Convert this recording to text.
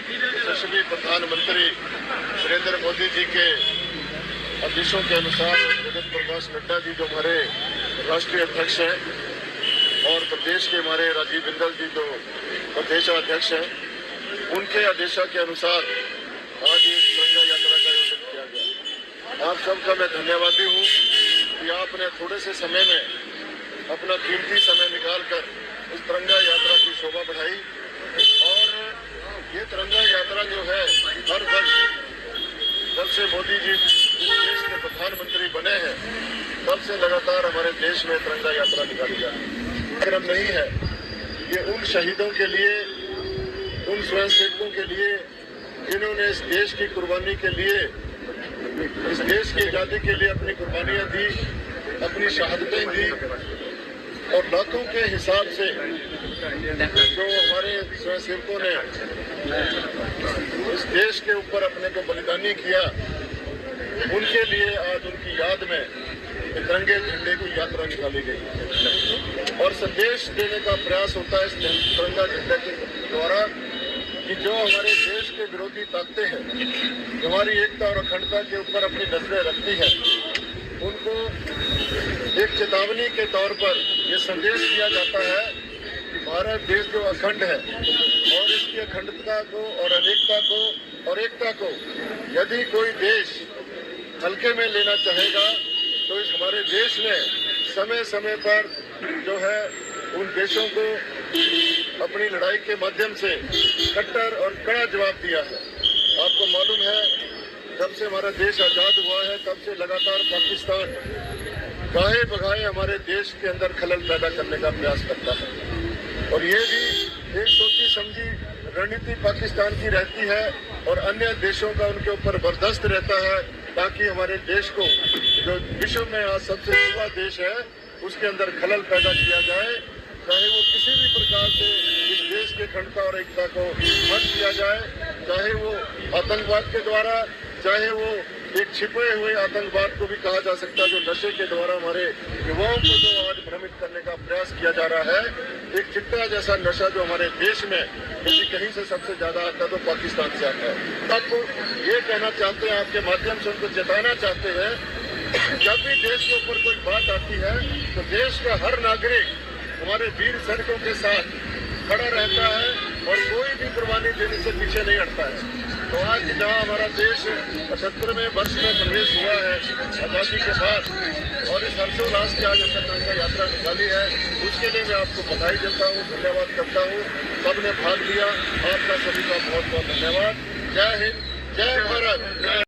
यशस्वी प्रधानमंत्री नरेंद्र मोदी जी के आदेशों के अनुसार जगत प्रकाश नड्डा जी जो हमारे राष्ट्रीय अध्यक्ष हैं और प्रदेश के हमारे राजीव बिंदल जी जो प्रदेश अध्यक्ष हैं, उनके आदेशों के अनुसार आज ये तिरंगा यात्रा का आयोजन किया गया। आप सबका मैं धन्यवादी हूँ कि आपने थोड़े से समय में अपना कीमती समय निकालकर इस तिरंगा यात्रा की शोभा बढ़ाई। और ये तिरंगा यात्रा जो है हर वर्ष जब से मोदी जी देश के प्रधानमंत्री बने हैं तब से लगातार हमारे देश में तिरंगा यात्रा निकाली जा रही है। क्रम नहीं है, ये उन शहीदों के लिए, उन स्वयंसेवकों के लिए जिन्होंने इस देश की कुर्बानी के लिए, इस देश की आज़ादी के लिए अपनी कुर्बानियां दी, अपनी शहादतें दी और लाखों के हिसाब से जो हमारे स्वयंसेवकों ने इस देश के ऊपर अपने को बलिदानी किया, उनके लिए आज उनकी याद में तिरंगे झंडे की यात्रा निकाली गई और संदेश देने का प्रयास होता है इस तिरंगा झंडे के द्वारा कि जो हमारे देश के विरोधी ताकतें हैं, जो हमारी एकता और अखंडता के ऊपर अपनी नजरें रखती हैं, उनको एक चेतावनी के तौर पर ये संदेश दिया जाता है कि भारत देश जो अखंड है और इसकी अखंडता को और अनेकता को और एकता को यदि कोई देश हल्के में लेना चाहेगा तो इस हमारे देश ने समय समय पर जो है उन देशों को अपनी लड़ाई के माध्यम से कट्टर और कड़ा जवाब दिया है। आपको मालूम है जब से हमारा देश आज़ाद हुआ है तब से लगातार पाकिस्तान गाहे बगाहे हमारे देश के अंदर खलल पैदा करने का प्रयास करता है और ये भी एक सोची समझी रणनीति पाकिस्तान की रहती है और अन्य देशों का उनके ऊपर बर्दाश्त रहता है ताकि हमारे देश को जो विश्व में आज सबसे युवा देश है उसके अंदर खलल पैदा किया जाए, चाहे वो किसी भी प्रकार से इस देश के अखंडता और एकता को भंग किया जाए, चाहे वो आतंकवाद के द्वारा, चाहे वो एक छिपे हुए आतंकवाद को भी कहा जा सकता है जो नशे के द्वारा हमारे युवाओं को जो आज भ्रमित करने का प्रयास किया जा रहा है। एक चिट्टा जैसा नशा जो हमारे देश में यदि कहीं से सबसे ज्यादा आता है तो पाकिस्तान से आता है। आपको ये कहना चाहते हैं, आपके माध्यम से उनको चेताना चाहते हैं, जब भी देश के ऊपर कोई बात आती है तो देश का हर नागरिक हमारे वीर सैनिकों के साथ खड़ा रहता है और कोई भी कुर्बानी देने से पीछे नहीं हटता है। तो आज जहाँ हमारा देश 75वें वर्ष में प्रवेश हुआ है आज़ादी के बाद और इस हर्षोल्लास के आज हमने तिरंगा यात्रा निकाली है, उसके लिए मैं आपको बधाई देता हूँ, धन्यवाद करता हूँ। सबने भाग लिया, आपका सभी का बहुत बहुत धन्यवाद। जय हिंद, जय भारत।